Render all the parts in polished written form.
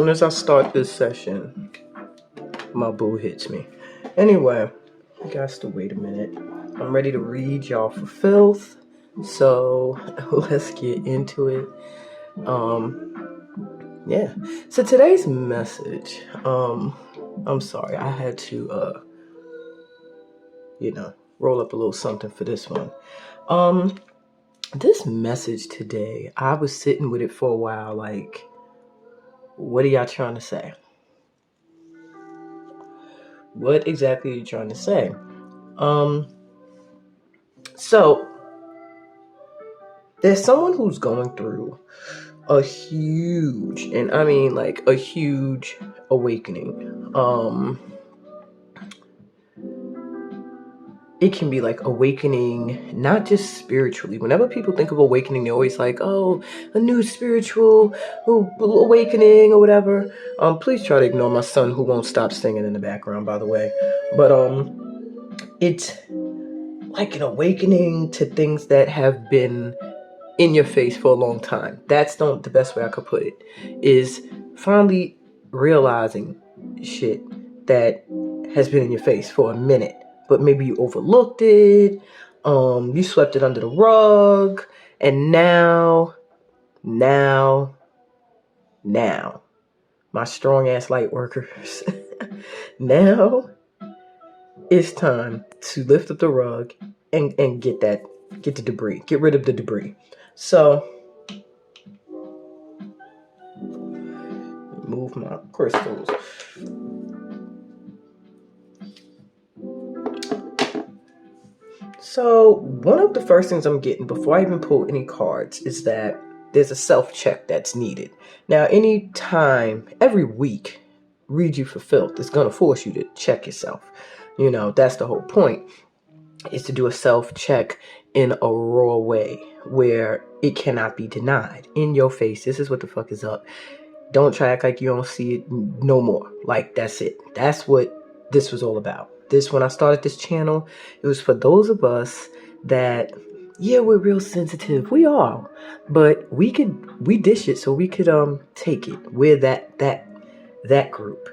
soon as I start this session, my boo hits me. Anyway, you guys still wait a minute. I'm ready to read y'all for filth. So let's get into it. Yeah. So today's message, I'm sorry, I had to roll up a little something for this one. This message today, I was sitting with it for a while, like, what are y'all trying to say? What exactly are you trying to say? So there's someone who's going through a huge, and I mean like a huge awakening. It can be like awakening, not just spiritually. Whenever people think of awakening, they're always like, oh, a new spiritual awakening or whatever. Please try to ignore my son who won't stop singing in the background, by the way. But it's like an awakening to things that have been in your face for a long time. That's the best way I could put it, is finally realizing shit that has been in your face for a minute, but maybe you overlooked it, you swept it under the rug, and now, my strong ass light workers, now it's time to lift up the rug and get the debris, get rid of the debris. So, move my crystals. So, one of the first things I'm getting before I even pull any cards is that there's a self-check that's needed. Now, every week, Read You for Filth is going to force you to check yourself. That's the whole point, is to do a self-check in a raw way where it cannot be denied. In your face, this is what the fuck is up. Don't try to act like you don't see it no more. Like, that's it. That's what this was all about. When I started this channel, it was for those of us that, yeah, we're real sensitive. We are. But we dish it so we could take it. We're that group.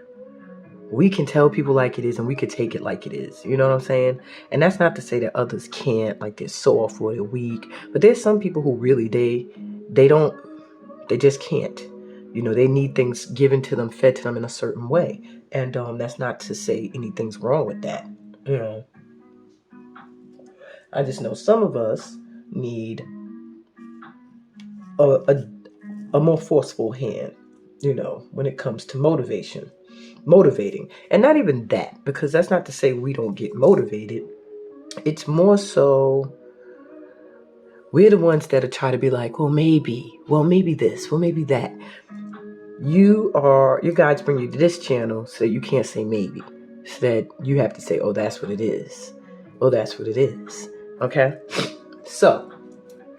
We can tell people like it is and we could take it like it is. You know what I'm saying? And that's not to say that others can't, like they're soft or they're weak. But there's some people who really, they just can't. They need things given to them, fed to them in a certain way. And that's not to say anything's wrong with that. I just know some of us need a more forceful hand, when it comes to motivating. And not even that, because that's not to say we don't get motivated. It's more so we're the ones that are trying to be like, well, maybe this, well, maybe that. Your guides bring you to this channel so that you can't say maybe. So that you have to say, oh, that's what it is. Oh, that's what it is. Okay? So,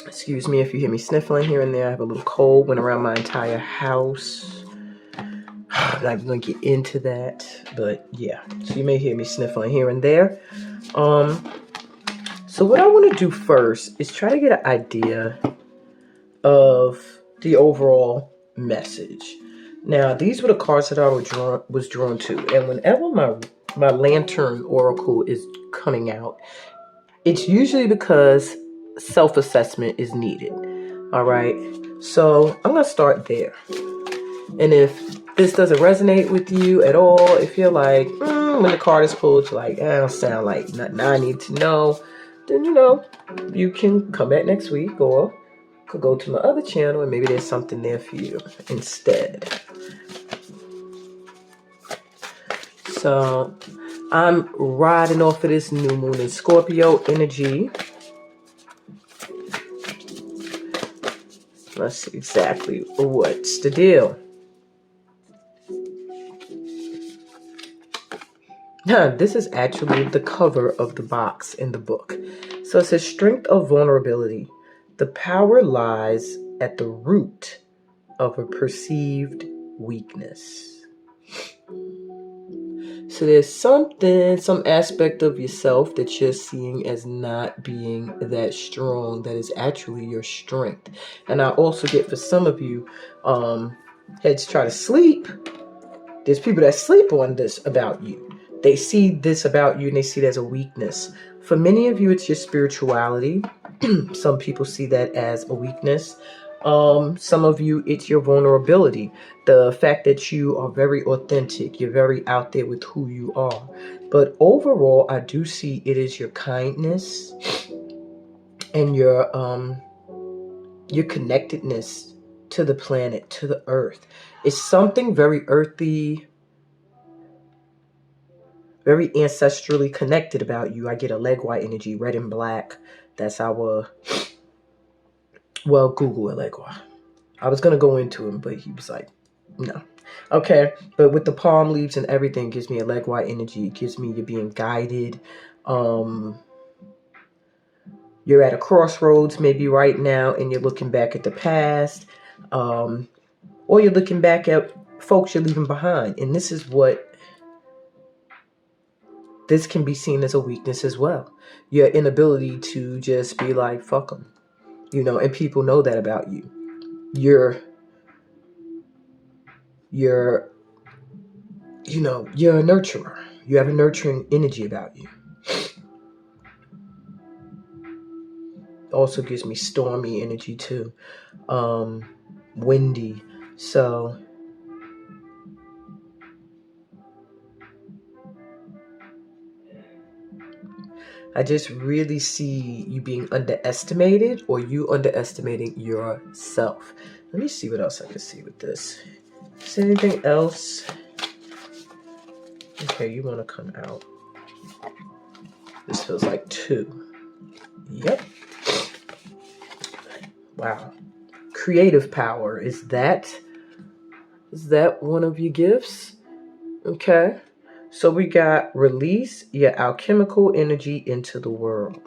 excuse me if you hear me sniffling here and there. I have a little cold, went around my entire house. I'm not even going to get into that. But, yeah. So, you may hear me sniffling here and there. So, what I want to do first is try to get an idea of the overall message. Now, these were the cards that I was drawn to. And whenever my lantern oracle is coming out, it's usually because self-assessment is needed. All right. So I'm going to start there. And if this doesn't resonate with you at all, if you're like, when the card is pulled, you're like, I don't sound like nothing I need to know, then, you can come back next week or could go to my other channel and maybe there's something there for you instead. So I'm riding off of this new moon in Scorpio energy. Let's see exactly what's the deal. Now, this is actually the cover of the box in the book. So it says, strength of vulnerability. The power lies at the root of a perceived weakness. So there's some aspect of yourself that you're seeing as not being that strong, that is actually your strength. And I also get for some of you, heads try to sleep, there's people that sleep on this about you. They see this about you and they see it as a weakness. For many of you, it's your spirituality. Some people see that as a weakness. Some of you, it's your vulnerability. The fact that you are very authentic. You're very out there with who you are. But overall, I do see it is your kindness and your connectedness to the planet, to the earth. It's something very earthy, very ancestrally connected about you. I get a leg white energy, red and black. That's our, well, Google a leg white. I was going to go into him, but he was like, no. Okay, but with the palm leaves and everything, gives me a leg white energy. It gives me you're being guided. You're at a crossroads maybe right now, and you're looking back at the past. Or you're looking back at folks you're leaving behind. And this can be seen as a weakness as well. Your inability to just be like, fuck them. And people know that about you. You're a nurturer. You have a nurturing energy about you. Also gives me stormy energy too. Windy. So I just really see you being underestimated or you underestimating yourself. Let me see what else I can see with this. Is there anything else? Okay, you want to come out. This feels like 2. Yep. Wow. Creative power. Is that one of your gifts? Okay. So we got release your alchemical energy into the world.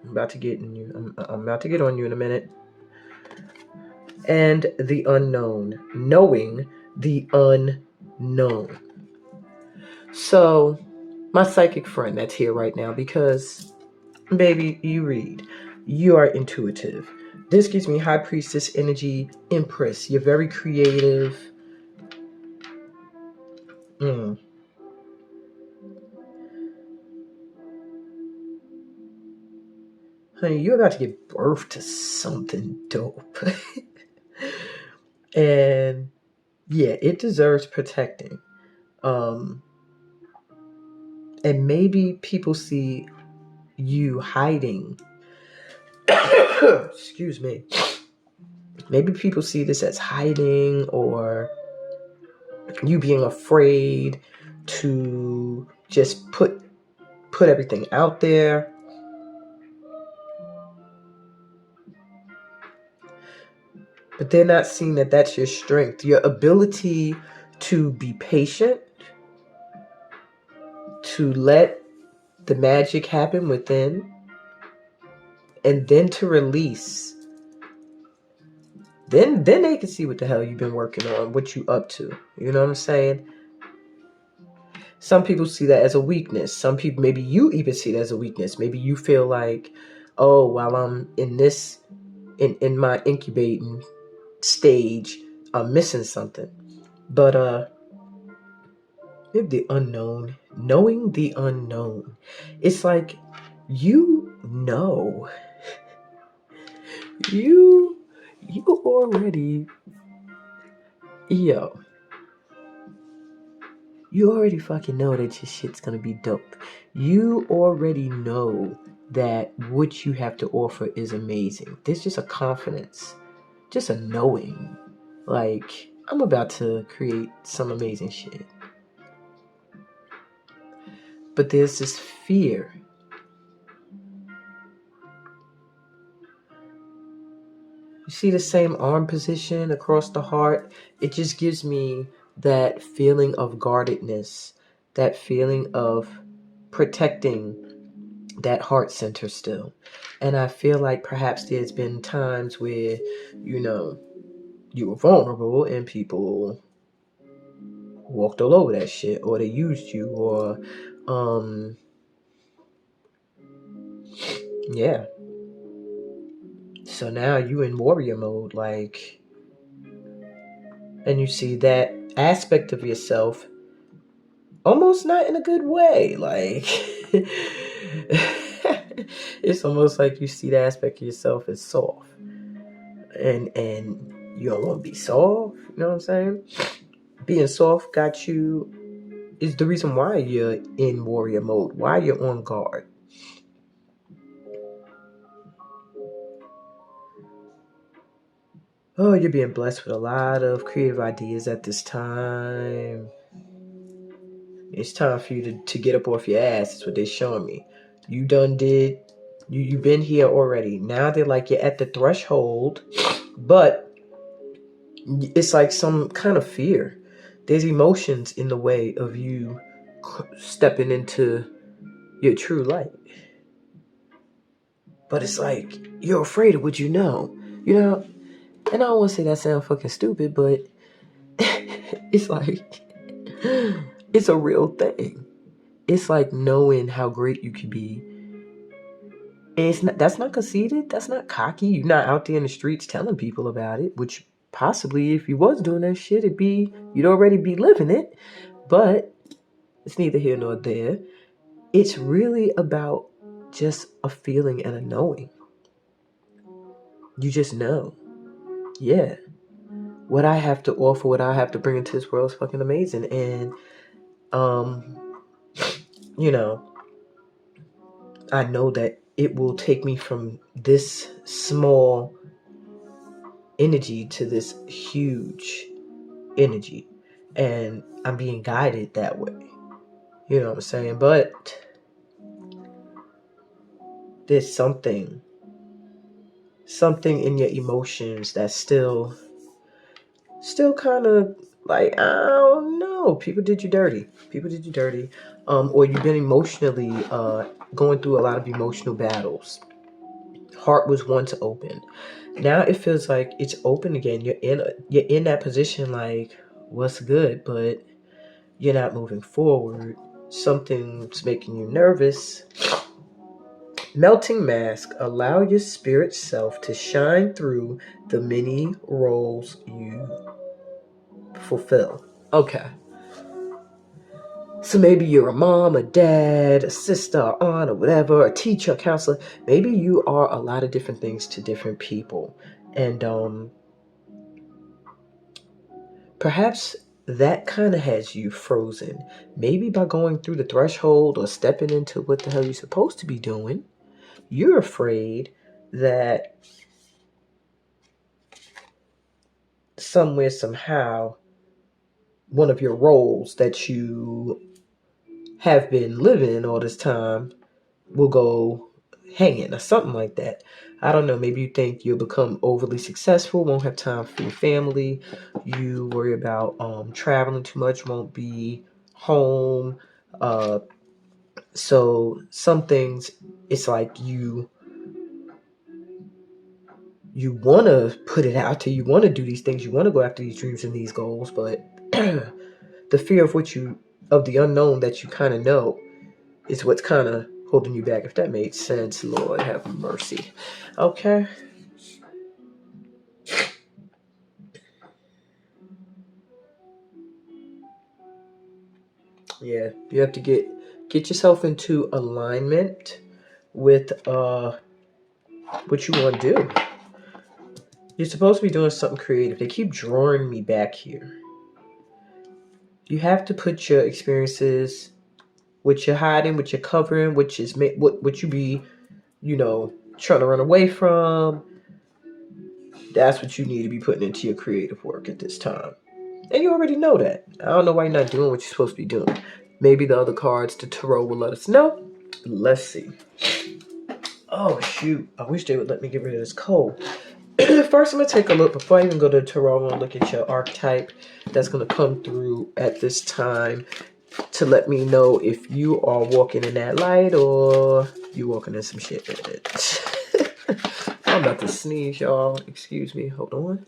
I'm about to get in you. I'm about to get on you in a minute. And the unknown. Knowing the unknown. So, my psychic friend that's here right now, because, baby, you read. You are intuitive. This gives me High Priestess energy, Empress. You're very creative. Honey, you're about to give birth to something dope. And yeah, it deserves protecting. And maybe people see you hiding. Excuse me. Maybe people see this as hiding or you being afraid to just put everything out there. But they're not seeing that that's your strength. Your ability to be patient, to let the magic happen within, and then to release. Then they can see what the hell you've been working on, what you up to. You know what I'm saying? Some people see that as a weakness. Some people, maybe you even see it as a weakness. Maybe you feel like, oh, while I'm in this, in my incubating stage, I'm missing something. But the unknown, knowing the unknown. It's like you already, you already fucking know that your shit's gonna be dope. You already know that what you have to offer is amazing. There's just a confidence, just a knowing. Like, I'm about to create some amazing shit. But there's this fear. You see the same arm position across the heart? It just gives me that feeling of guardedness, that feeling of protecting that heart center still. And I feel like perhaps there's been times where, you were vulnerable and people walked all over that shit, or they used you, or, yeah. So now you in warrior mode, like, And you see that aspect of yourself almost not in a good way. Like, it's almost like you see the aspect of yourself as soft. And you don't want to be soft. You know what I'm saying? Being soft got you, is the reason why you're in warrior mode, why you're on guard. Oh, you're being blessed with a lot of creative ideas at this time. It's time for you to get up off your ass. That's what they're showing me. You done did. You've been here already. Now they're like, you're at the threshold, but it's like some kind of fear. There's emotions in the way of you stepping into your true light. But it's like, you're afraid of what you know. You know? And I don't want to say that sounds fucking stupid, but it's like, it's a real thing. It's like knowing how great you can be. And it's not, that's not conceited. That's not cocky. You're not out there in the streets telling people about it, which possibly if you was doing that shit, you'd already be living it. But it's neither here nor there. It's really about just a feeling and a knowing. You just know. Yeah. What I have to offer, what I have to bring into this world is fucking amazing. And, you know, I know that it will take me from this small energy to this huge energy. And I'm being guided that way. You know what I'm saying? But there's something in your emotions that's still kind of like, I don't know. People did you dirty. Or you've been emotionally going through a lot of emotional battles. Heart was once open. Now it feels like it's open again. You're in that position like, what's good, but you're not moving forward. Something's making you nervous. Melting mask, allow your spirit self to shine through the many roles you fulfill. Okay. So maybe you're a mom, a dad, a sister, a aunt, or whatever, a teacher, a counselor. Maybe you are a lot of different things to different people. And perhaps that kind of has you frozen. Maybe by going through the threshold or stepping into what the hell you're supposed to be doing, you're afraid that somewhere, somehow, one of your roles that you have been living in all this time will go hanging or something like that. I don't know. Maybe you think you'll become overly successful, won't have time for your family. You worry about traveling too much, won't be home. So some things, it's like you want to put it out there. You want to do these things. You want to go after these dreams and these goals, but the fear of the unknown that you kind of know is what's kind of holding you back. If that made sense, Lord have mercy. Okay. Yeah, you have to get yourself into alignment with what you want to do. You're supposed to be doing something creative. They keep drawing me back here. You have to put your experiences, what you're hiding, what you're covering, what you be, trying to run away from. That's what you need to be putting into your creative work at this time. And you already know that. I don't know why you're not doing what you're supposed to be doing. Maybe the other cards, the tarot, will let us know. Let's see. Oh, shoot. I wish they would let me get rid of this cold. First, I'm going to take a look. Before I even go to the tarot, I'm going to look at your archetype that's going to come through at this time to let me know if you are walking in that light or you walking in some shit. I'm about to sneeze, y'all. Excuse me. Hold on.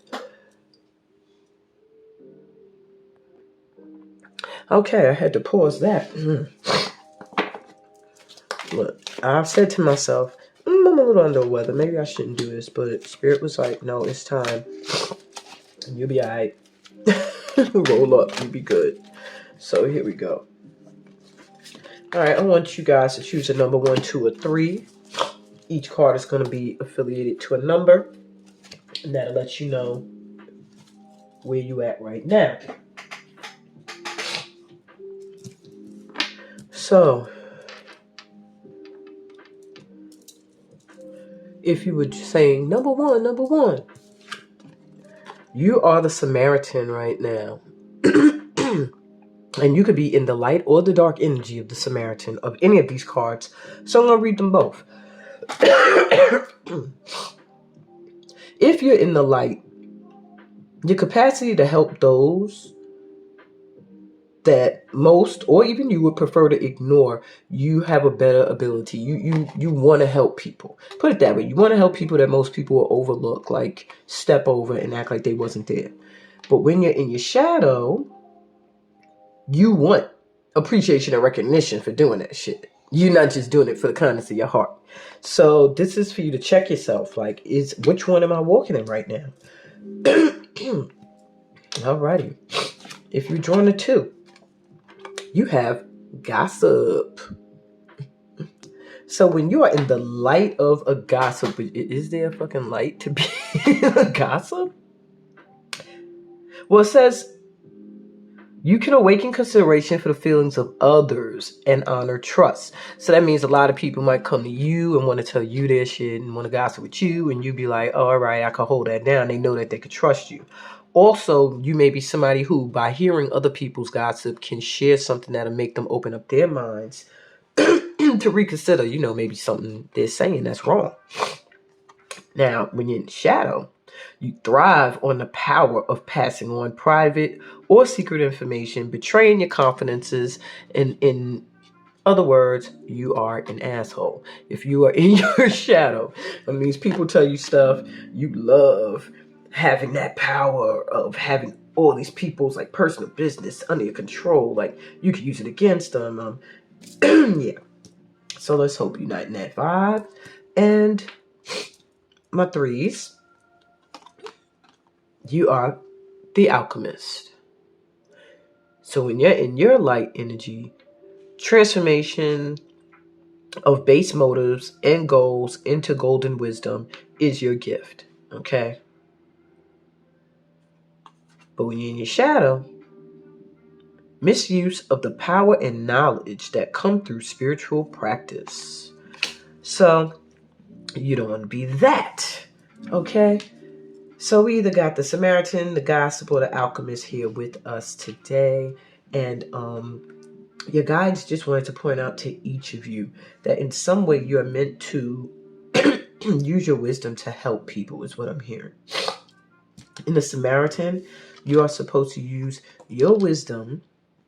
Okay, I had to pause that. Look, I've said to myself, I'm a little under the weather. Maybe I shouldn't do this, but Spirit was like, no, it's time. And you'll be all right. Roll up and be good. So here we go. All right, I want you guys to choose a number 1, 2, or 3. Each card is going to be affiliated to a number, and that'll let you know where you at right now. So, if you were saying number one, you are the Samaritan right now. And you could be in the light or the dark energy of the Samaritan of any of these cards. So I'm going to read them both. If you're in the light, your capacity to help those that most or even you would prefer to ignore, you have a better ability. You want to help people. Put it that way. You want to help people that most people will overlook, like step over and act like they wasn't there. But when you're in your shadow, you want appreciation and recognition for doing that shit. You're not just doing it for the kindness of your heart. So this is for you to check yourself. Like, which one am I walking in right now? Alrighty. If you're drawing a 2, you have gossip. So when you are in the light of a gossip, is there a fucking light to be a gossip? Well, it says you can awaken consideration for the feelings of others and honor trust. So that means a lot of people might come to you and want to tell you their shit and want to gossip with you, and you be like, oh, all right, I can hold that down. They know that they could trust you. Also, you may be somebody who, by hearing other people's gossip, can share something that'll make them open up their minds to reconsider, maybe something they're saying that's wrong. Now, when you're in the shadow, you thrive on the power of passing on private or secret information, betraying your confidences, and in other words, you are an asshole. If you are in your shadow, that means people tell you stuff. You love having that power of having all these people's like personal business under your control. Like you could use it against them. Yeah. So let's hope you're not in that vibe. And my 3s, you are the alchemist. So when you're in your light energy, transformation of base motives and goals into golden wisdom is your gift. Okay? But when you're in your shadow, misuse of the power and knowledge that come through spiritual practice. So you don't want to be that. Okay? So we either got the Samaritan, the gossip, or the alchemist here with us today. And your guides just wanted to point out to each of you that in some way you are meant to use your wisdom to help people, is what I'm hearing. In the Samaritan, you are supposed to use your wisdom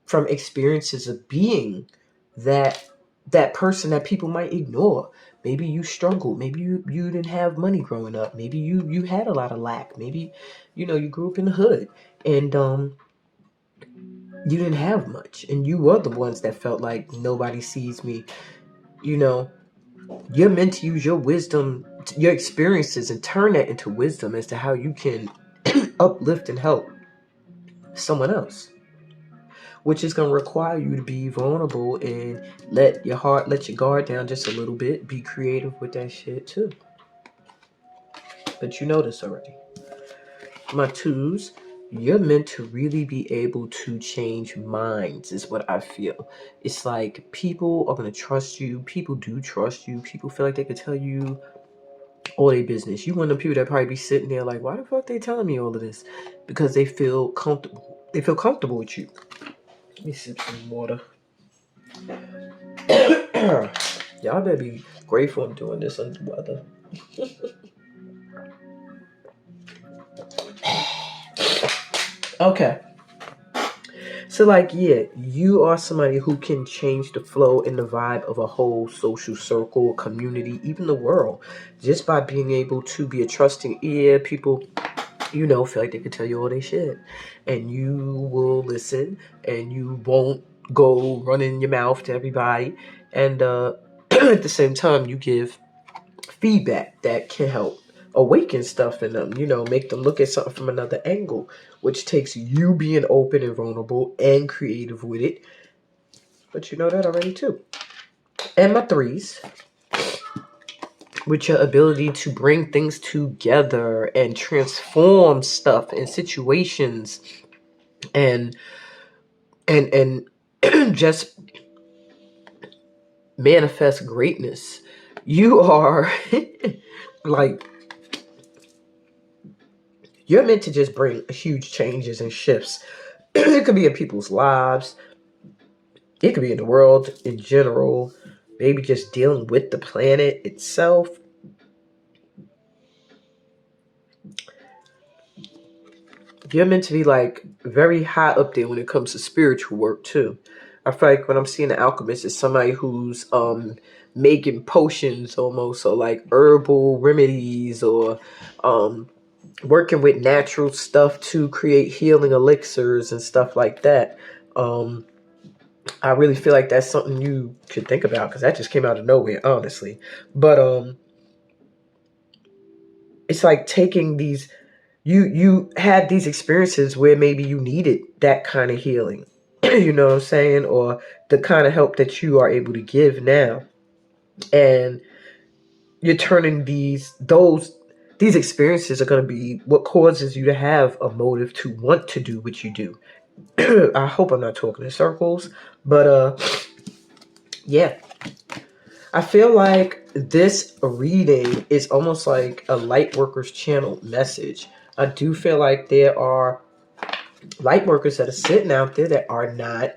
from experiences of being that person that people might ignore. Maybe you struggled. Maybe you didn't have money growing up. Maybe you had a lot of lack. Maybe, you grew up in the hood and you didn't have much. And you were the ones that felt like nobody sees me. You're meant to use your wisdom, your experiences, and turn that into wisdom as to how you can uplift and help someone else. Which is going to require you to be vulnerable and let your guard down just a little bit. Be creative with that shit too. But you know this already. My 2s, you're meant to really be able to change minds is what I feel. It's like people are going to trust you. People do trust you. People feel like they could tell you all their business. You one of the people that probably be sitting there like, why the fuck they telling me all of this? Because they feel comfortable. They feel comfortable with you. Let me sip some water. Y'all better be grateful I'm doing this under the weather. Okay. So you are somebody who can change the flow and the vibe of a whole social circle, community, even the world. Just by being able to be a trusting ear. People, feel like they can tell you all their shit. And you will listen and you won't go running your mouth to everybody. And at the same time, you give feedback that can help awaken stuff in them, make them look at something from another angle, which takes you being open and vulnerable and creative with it. But you know that already too. And my threes, with your ability to bring things together and transform stuff and situations and just manifest greatness. You are like, you're meant to just bring huge changes and shifts. It could be in people's lives. It could be in the world in general. Maybe just dealing with the planet itself. You're meant to be like very high up there when it comes to spiritual work too. I feel like when I'm seeing an alchemist, it's somebody who's making potions almost, or like herbal remedies, or working with natural stuff to create healing elixirs and stuff like that. I really feel like that's something you should think about, because that just came out of nowhere, honestly. But it's like taking these, you had these experiences where maybe you needed that kind of healing, you know what I'm saying, or the kind of help that you are able to give now, and you're turning these experiences are going to be what causes you to have a motive to want to do what you do. I hope I'm not talking in circles, but yeah. I feel like this reading is almost like a light workers channel message. I do feel like there are light workers that are sitting out there that are not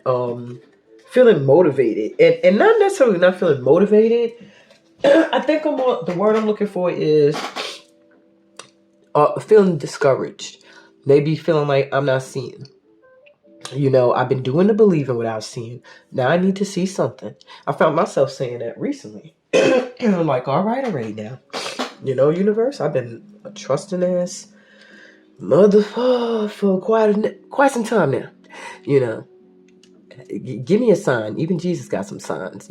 feeling motivated, and not necessarily not feeling motivated. I think the word I'm looking for is feeling discouraged. Maybe feeling like I'm not seeing. I've been doing the believing without seeing. Now I need to see something. I found myself saying that recently. And I'm like, all right, already now. Universe, I've been a trusting ass motherfucker for quite some time now. Give me a sign. Even Jesus got some signs,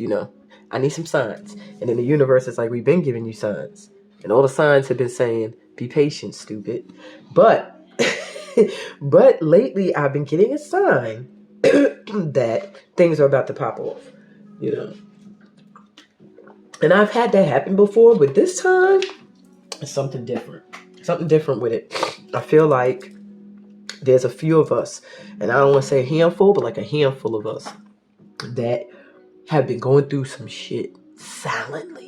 I need some signs. And then the universe is like, we've been giving you signs. And all the signs have been saying, be patient, stupid. But but lately I've been getting a sign that things are about to pop off, And I've had that happen before, but this time it's something different. Something different with it. I feel like there's a few of us, and I don't want to say a handful, but like a handful of us that have been going through some shit silently.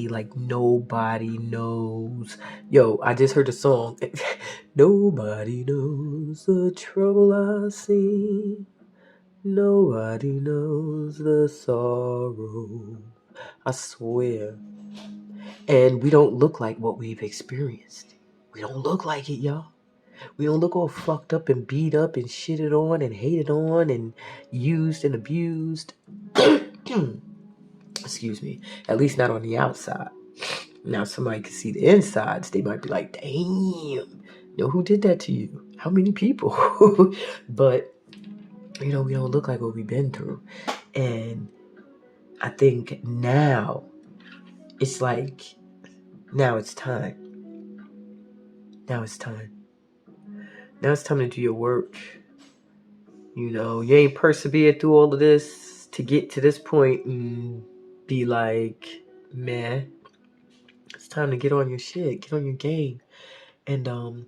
Like nobody knows. Yo, I just heard the song. Nobody knows the trouble I see. Nobody knows the sorrow. I swear. And we don't look like what we've experienced. We don't look like it, y'all. We don't look all fucked up and beat up and shitted on and hated on and used and abused. Excuse me. At least not on the outside. Now somebody can see the insides. They might be like, damn, who did that to you? How many people? But, we don't look like what we've been through. And I think now it's like, now it's time. Now it's time to do your work. You ain't persevered through all of this to get to this point and be like, man, it's time to get on your shit, get on your game. And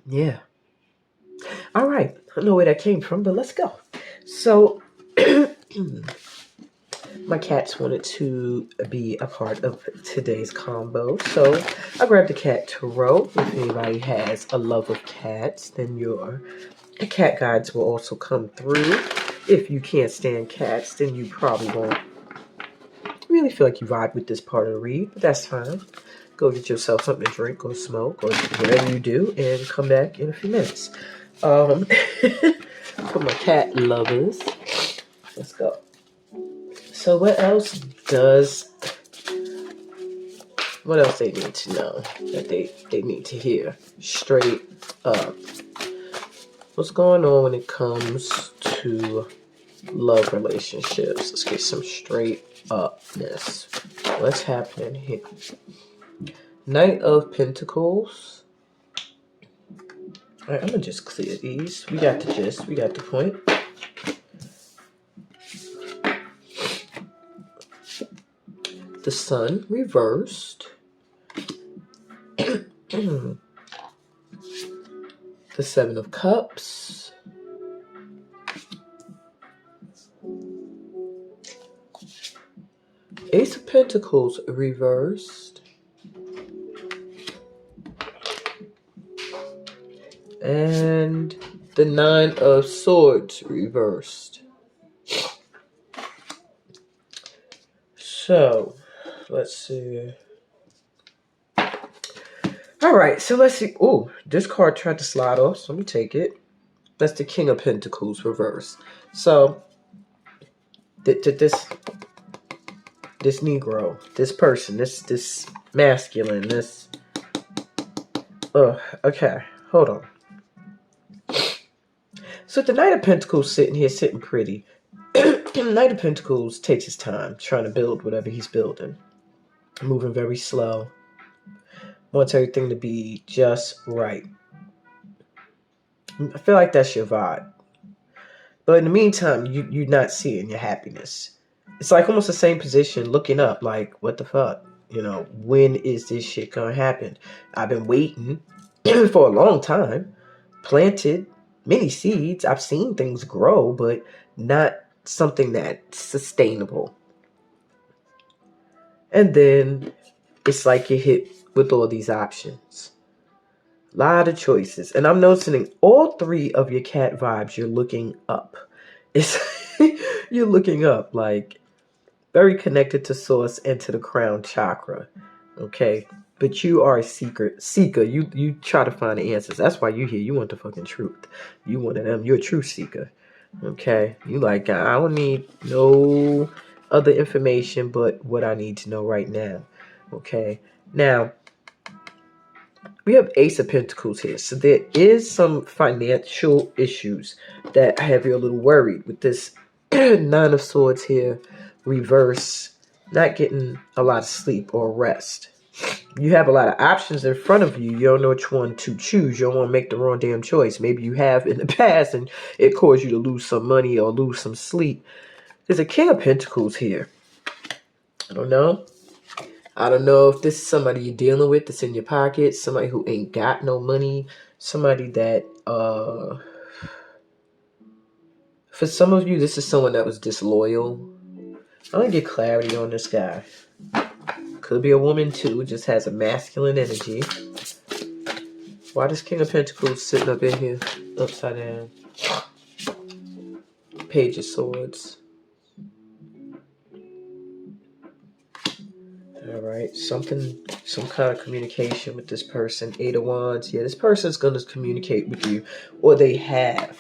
yeah. All right. I don't know where that came from, but let's go. So my cats wanted to be a part of today's combo. So I grabbed a cat tarot. If anybody has a love of cats, then your cat guides will also come through. If you can't stand cats, then you probably won't really feel like you vibe with this part of the read, but that's fine. Go get yourself something to drink or smoke or whatever you do and come back in a few minutes. For my cat lovers, let's go. So what else they need to know that they need to hear straight up? What's going on when it comes to love relationships? Let's get some straight upness. What's happening here? Knight of Pentacles. Alright, I'm gonna just clear these. We got the gist. We got the point. The Sun reversed. The Seven of Cups. Ace of Pentacles reversed. And the Nine of Swords reversed. So, let's see. Alright, so let's see. Oh, this card tried to slide off, so let me take it. That's the King of Pentacles reversed. So, this Negro, this person, this masculine, this... okay, hold on. So the Knight of Pentacles sitting here, sitting pretty. The Knight of Pentacles takes his time trying to build whatever he's building. Moving very slow. Wants everything to be just right. I feel like that's your vibe. But in the meantime, you're not seeing your happiness. It's like almost the same position, looking up like, what the fuck? You know, when is this shit gonna happen? I've been waiting for a long time. Planted many seeds. I've seen things grow, but not something that's sustainable. And then it's like you're hit with all these options. A lot of choices. And I'm noticing all three of your cat vibes, you're looking up. It's you're looking up, like very connected to source and to the crown chakra. Okay? But you are a seeker. You try to find the answers. That's why you're here. You want the fucking truth. You one of them. You're a truth seeker. Okay? You like, I don't need no other information but what I need to know right now. Okay? Now, we have Ace of Pentacles here. So there is some financial issues that have you a little worried with this Nine of Swords here. Reverse. Not getting a lot of sleep or rest. You have a lot of options in front of you. You don't know which one to choose. You don't want to make the wrong damn choice. Maybe you have in the past and it caused you to lose some money or lose some sleep. There's a King of Pentacles here. I don't know. I don't know if this is somebody you're dealing with that's in your pocket. Somebody who ain't got no money. Somebody that, for some of you, this is someone that was disloyal. I want to get clarity on this guy. Could be a woman too, just has a masculine energy. Why does King of Pentacles sitting up in here, upside down? Page of Swords. Alright, some kind of communication with this person. Eight of Wands. Yeah, this person's going to communicate with you, or they have.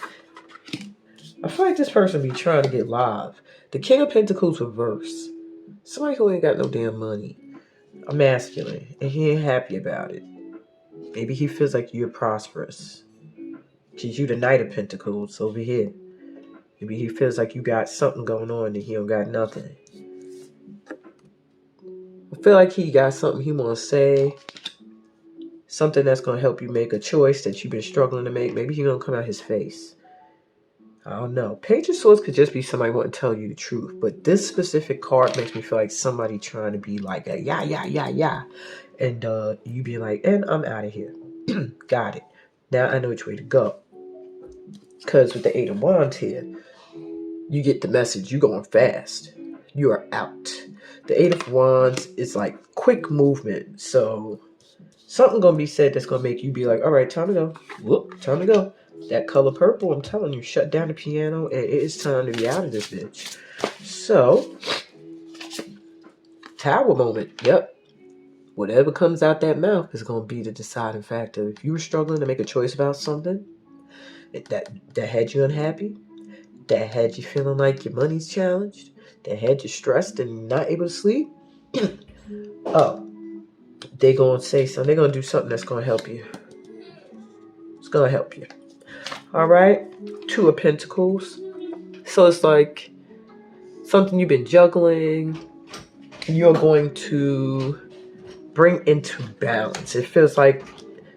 I feel like this person be trying to get live. The King of Pentacles reverse. Somebody who ain't got no damn money. A masculine, and he ain't happy about it. Maybe he feels like you're prosperous. Because you the Knight of Pentacles over here. Maybe he feels like you got something going on and he don't got nothing. I feel like he got something he want to say. Something that's going to help you make a choice that you've been struggling to make. Maybe he's going to come out his face. I don't know. Page of Swords could just be somebody wanting to tell you the truth. But this specific card makes me feel like somebody trying to be like a yeah. And you be like, and I'm out of here. Got it. Now I know which way to go. Because with the Eight of Wands here, you get the message. You're going fast. You are out. The Eight of Wands is like quick movement. So something going to be said that's going to make you be like, all right, time to go. Whoop, time to go. That color purple, I'm telling you, shut down the piano and it is time to be out of this bitch. So, Tower moment. Yep. Whatever comes out that mouth is going to be the deciding factor. If you were struggling to make a choice about something that had you unhappy, that had you feeling like your money's challenged, that had you stressed and not able to sleep, oh, they're going to say something. They're going to do something that's going to help you. It's going to help you. All right, Two of Pentacles. So it's like something you've been juggling. you're going to bring into balance. It feels like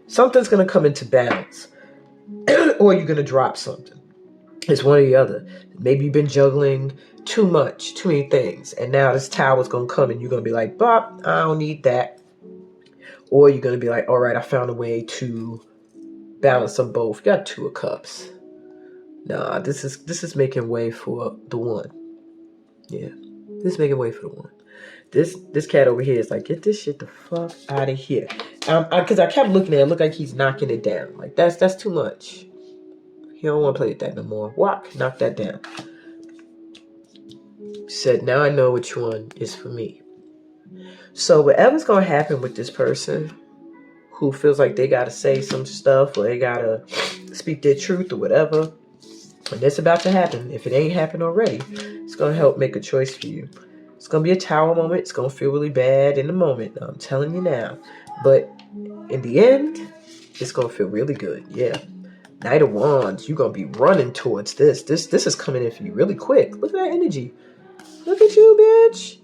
something's going to come into balance or you're going to drop something. It's one or the other. Maybe you've been juggling too many things, and now this tower's going to come and you're going to be like, Bob, I don't need that. Or you're going to be like, all right, I found a way to balance them both. You got 2 of cups. Nah, this is making way for the one. Yeah, this is making way for the one. This cat over here is like, get this shit the fuck out of here. Because I kept looking at it, it looked like he's knocking it down. Like, that's too much. He don't want to play with that no more. Walk, knock that down. Said, now I know which one is for me. So whatever's going to happen with this person who feels like they got to say some stuff or they got to speak their truth or whatever, when that's about to happen, if it ain't happened already, it's going to help make a choice for you. It's going to be a tower moment. It's going to feel really bad in the moment. I'm telling you now. But in the end, it's going to feel really good. Yeah. Knight of Wands, you're going to be running towards this. This is coming in for you really quick. Look at that energy. Look at you, bitch.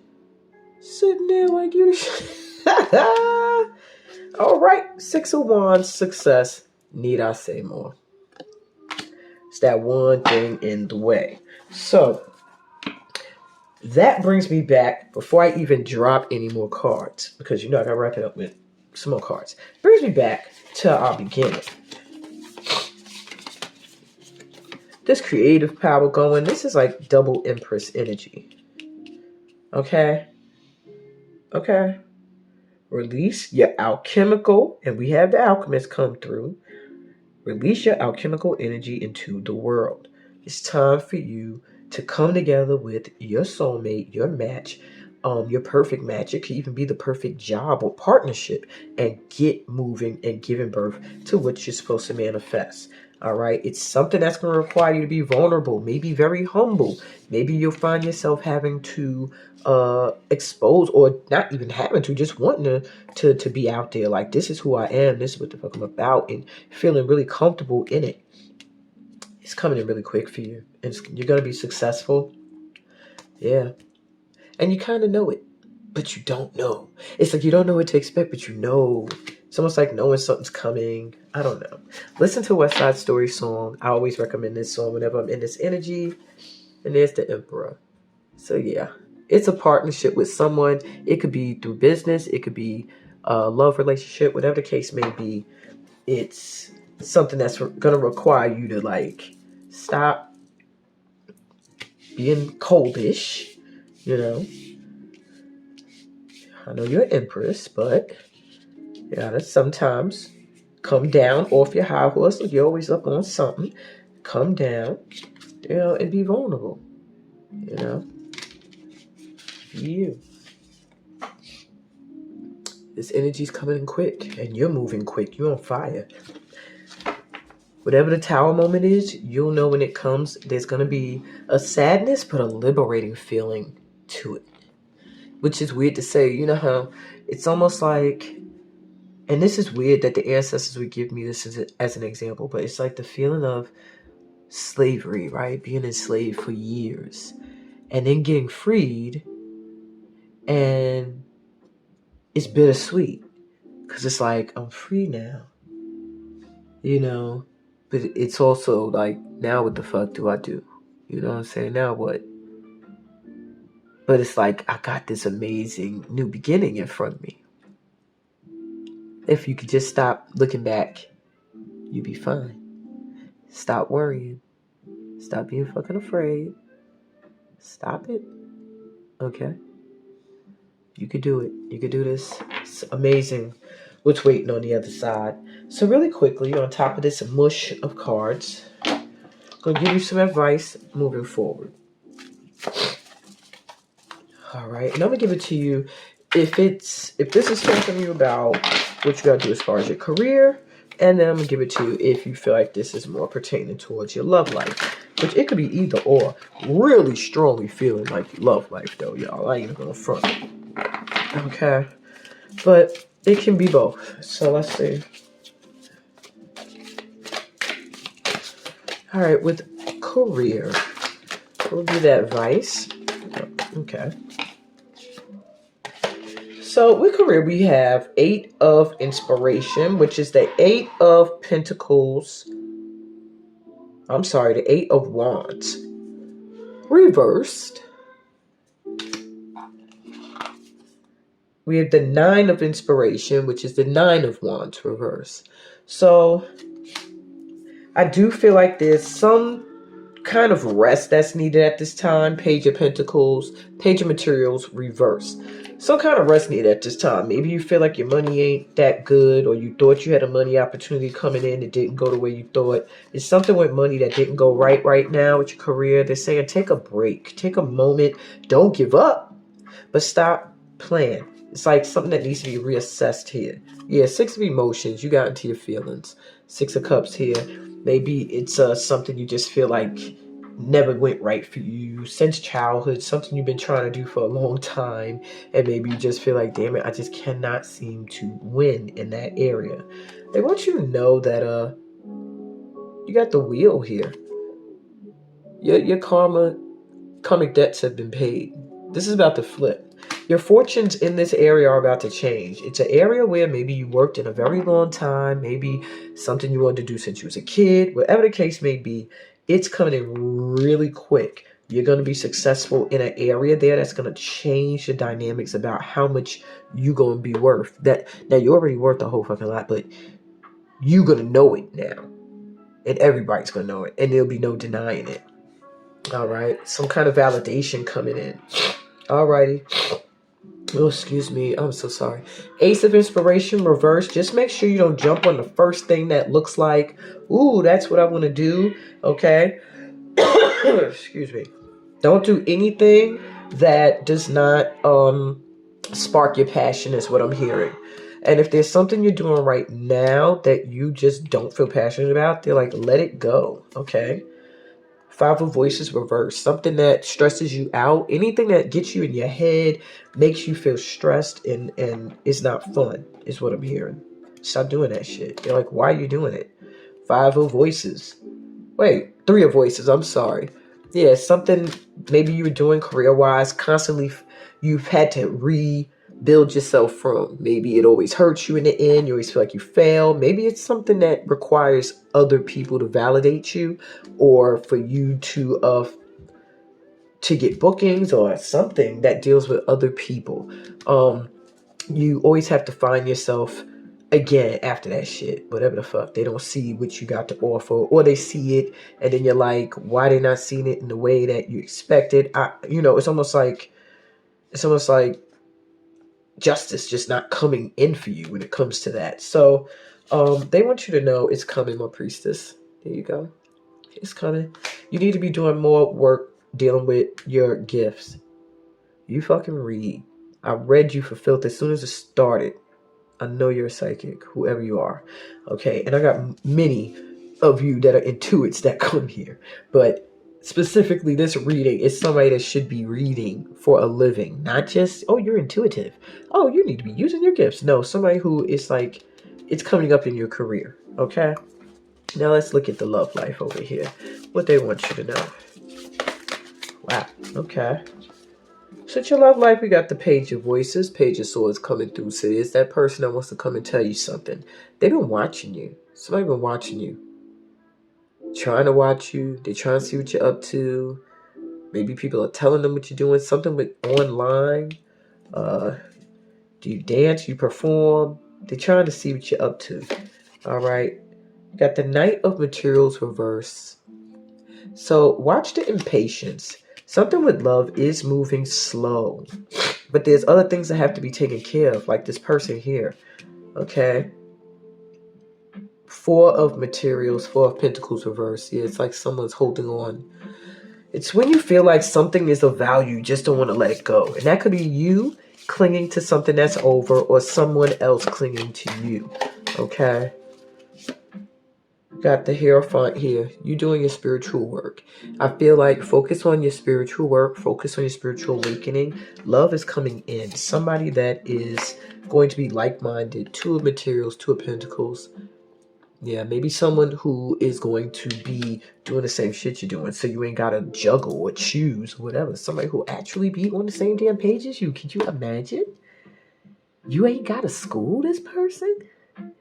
Sitting there like you. All right. 6 of Wands, success. Need I say more? It's that one thing in the way. So that brings me back, before I even drop any more cards, because you know I gotta wrap it up with some more cards. Brings me back to our beginning. This creative power going, this is like double Empress energy. Okay? Okay? Release your alchemical, and we have the alchemist come through. Release your alchemical energy into the world. It's time for you to come together with your soulmate, your match, your perfect match. It could even be the perfect job or partnership, and get moving and giving birth to what you're supposed to manifest. All right. It's something that's going to require you to be vulnerable, maybe very humble. Maybe you'll find yourself having to expose, or not even having to, just wanting to be out there. Like, this is who I am. This is what the fuck I'm about, and feeling really comfortable in it. It's coming in really quick for you. And you're going to be successful. Yeah. And you kind of know it, but you don't know. It's like you don't know what to expect, but you know. It's almost like knowing something's coming. I don't know. Listen to West Side Story song. I always recommend this song whenever I'm in this energy. And there's the Emperor. So yeah, it's a partnership with someone. It could be through business. It could be a love relationship, whatever the case may be. It's something that's going to require you to like stop being coldish, you know. I know you're an Empress, but you gotta sometimes come down off your high horse. Like you're always up on something. Come down, you know, and be vulnerable, you know. You. This energy's coming in quick, and you're moving quick. You're on fire. Whatever the tower moment is, you'll know when it comes. There's going to be a sadness, but a liberating feeling to it. Which is weird to say. You know how it's almost like, and this is weird that the ancestors would give me this as an example, but it's like the feeling of slavery, right? Being enslaved for years. And then getting freed, and it's bittersweet. Because it's like, I'm free now. You know? But it's also like, now what the fuck do I do? You know what I'm saying? Now what? But it's like, I got this amazing new beginning in front of me. If you could just stop looking back, you'd be fine. Stop worrying. Stop being fucking afraid. Stop it. Okay? You could do it. You could do this. It's amazing what's waiting on the other side. So really quickly, on top of this mush of cards, I'm going to give you some advice moving forward. All right. And I'm going to give it to you if this is talking to you about what you got to do as far as your career. And then I'm going to give it to you if you feel like this is more pertaining towards your love life. Which it could be either or. Really strongly feeling like you love life, though, y'all. I ain't even going to front. Okay. But it can be both. So let's see. All right. With career, we'll do that advice. Okay. So with career, we have 8 of Inspiration, which is the 8 of Pentacles. I'm sorry, the 8 of Wands. Reversed. We have the 9 of Inspiration, which is the 9 of Wands reversed. So I do feel like there's some kind of rest that's needed at this time. Page of Pentacles, Page of Materials reversed. Some kind of rest needed at this time. Maybe you feel like your money ain't that good, or you thought you had a money opportunity coming in. It didn't go the way you thought. It's something with money that didn't go right now with your career. They're saying take a break. Take a moment. Don't give up, but stop playing. It's like something that needs to be reassessed here. Yeah, 6 of Emotions. You got into your feelings. 6 of Cups here. Maybe it's something you just feel like never went right for you since childhood, something you've been trying to do for a long time, and maybe you just feel like, damn it, I just cannot seem to win in that area. They want you to know that you got the wheel here. Your karmic debts have been paid. This is about to flip. Your fortunes in this area are about to change. It's an area where maybe you worked in a very long time, maybe something you wanted to do since you was a kid, whatever the case may be, it's coming in really quick. You're going to be successful in an area there that's going to change the dynamics about how much you're going to be worth. Now, you're already worth a whole fucking lot, but you're going to know it now. And everybody's going to know it. And there'll be no denying it. All right. Some kind of validation coming in. All righty. Oh, excuse me. I'm so sorry. Ace of Inspiration reverse. Just make sure you don't jump on the first thing that looks like, ooh, that's what I want to do. Okay. Excuse me. Don't do anything that does not spark your passion is what I'm hearing. And if there's something you're doing right now that you just don't feel passionate about, they're like, let it go. Okay. 5 of Voices reversed. Something that stresses you out. Anything that gets you in your head, makes you feel stressed and is not fun, is what I'm hearing. Stop doing that shit. You're like, why are you doing it? 5 of Voices. Wait, 3 of Voices. I'm sorry. Yeah, something maybe you were doing career-wise, constantly you've had to rebuild yourself from. Maybe it always hurts you in the end. You always feel like you fail. Maybe it's something that requires other people to validate you, or for you to get bookings, or something that deals with other people. You always have to find yourself again after that shit, whatever the fuck. They don't see what you got to offer, or they see it and then you're like, why they not seeing it in the way that you expected? It's almost like justice just not coming in for you when it comes to that. So they want you to know it's coming, my priestess. There you go. It's coming. You need to be doing more work dealing with your gifts. You fucking read. I read you for filth as soon as it started. I know you're a psychic, whoever you are. Okay, and I got many of you that are intuits that come here. But specifically, this reading is somebody that should be reading for a living. Not just, oh, you're intuitive. Oh, you need to be using your gifts. No, somebody who is like, it's coming up in your career. Okay? Now let's look at the love life over here. What they want you to know. Wow. Okay. So your love life, we got the Page of Voices, Page of Swords coming through. So it's that person that wants to come and tell you something. They've been watching you. Somebody been watching you. Trying to watch you. They're trying to see what you're up to. Maybe people are telling them what you're doing. Something with online. Do you dance? You perform? They're trying to see what you're up to. All right. Got the Knight of Materials reverse. So watch the impatience. Something with love is moving slow. But there's other things that have to be taken care of, like this person here. Okay? 4 of Materials, 4 of Pentacles reverse. Yeah, it's like someone's holding on. It's when you feel like something is of value, you just don't want to let it go. And that could be you clinging to something that's over, or someone else clinging to you. Okay? Got the Hierophant here. You doing your spiritual work. I feel like focus on your spiritual work. Focus on your spiritual awakening. Love is coming in. Somebody that is going to be like-minded. 2 of Materials, 2 of Pentacles. Yeah, maybe someone who is going to be doing the same shit you're doing. So you ain't got to juggle or choose or whatever. Somebody who actually be on the same damn page as you. Could you imagine? You ain't got to school this person?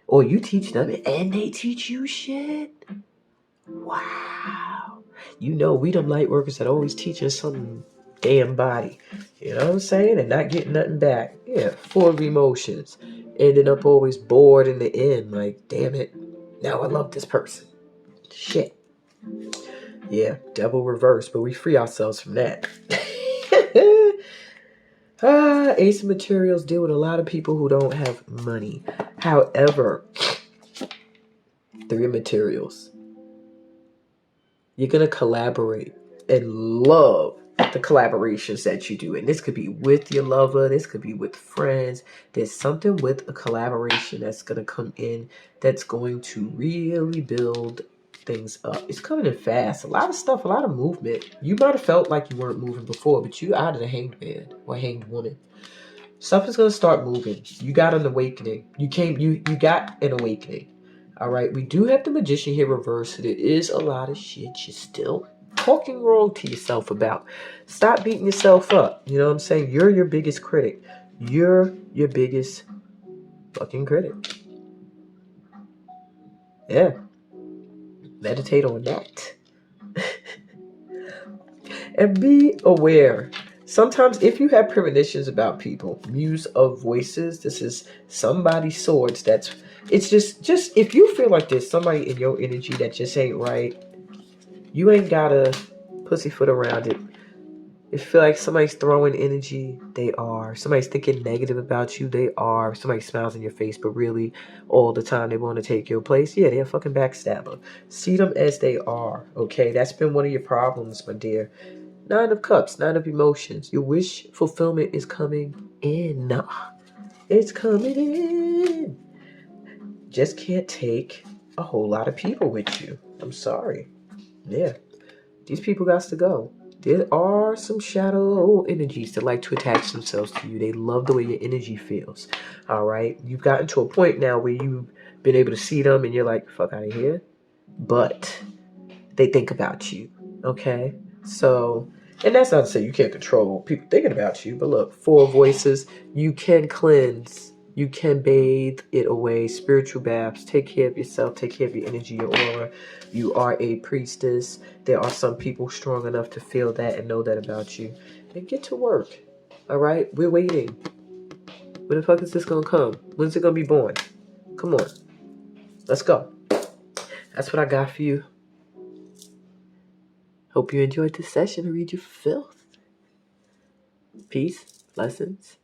Or you teach them and they teach you shit? Wow. You know, we them light workers that always teach us some damn body. You know what I'm saying? And not getting nothing back. Yeah, full of emotions. Ending up always bored in the end. Like, damn it. Now I love this person. Shit. Yeah, devil reverse, but we free ourselves from that. Ace of Materials deal with a lot of people who don't have money. However, Three of Materials, you're going to collaborate and love the collaborations that you do. And this could be with your lover. This could be with friends. There's something with a collaboration that's going to come in that's going to really build things up. It's coming in fast. A lot of stuff, a lot of movement. You might have felt like you weren't moving before, but you out of the hanged man or hanged woman. Stuff is going to start moving. You got an awakening. You got an awakening. All right. We do have the Magician here reversed. There is a lot of shit you're still talking wrong to yourself about. Stop beating yourself up. You know what I'm saying? You're your biggest critic. You're your biggest fucking critic. Yeah. Meditate on that. And be aware. Sometimes if you have premonitions about people, Muse of Voices, this is somebody's swords. It's just if you feel like there's somebody in your energy that just ain't right, you ain't gotta pussyfoot around it. If you feel like somebody's throwing energy, they are. Somebody's thinking negative about you, they are. Somebody smiles in your face, but really all the time they want to take your place. Yeah, they're a fucking backstabber. See them as they are, okay? That's been one of your problems, my dear. Nine of Cups, Nine of Emotions. Your wish fulfillment is coming in. It's coming in. Just can't take a whole lot of people with you. I'm sorry. Yeah. These people got to go. There are some shadow energies that like to attach themselves to you. They love the way your energy feels. All right? You've gotten to a point now where you've been able to see them and you're like, fuck out of here. But they think about you. Okay? So, and that's not to say you can't control people thinking about you, but look, Four Voices, you can cleanse, you can bathe it away, spiritual baths, take care of yourself, take care of your energy, your aura. You are a priestess. There are some people strong enough to feel that and know that about you. And get to work. All right? We're waiting. When the fuck is this gonna come? When's it gonna be born? Come on. Let's go. That's what I got for you. Hope you enjoyed this session. Read your filth. Peace, blessings,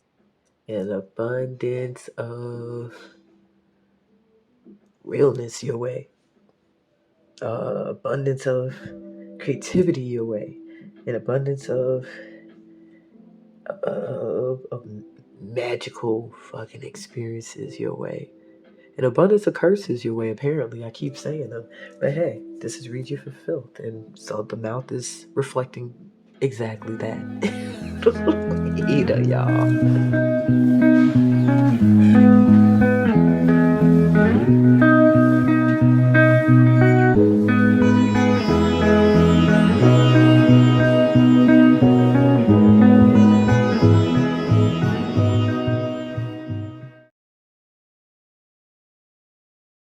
and abundance of realness your way. Abundance of creativity your way. An abundance of magical fucking experiences your way. An abundance of curses your way, apparently. I keep saying them. But hey, this is Read You for Filth. And so the mouth is reflecting exactly that. Either, y'all.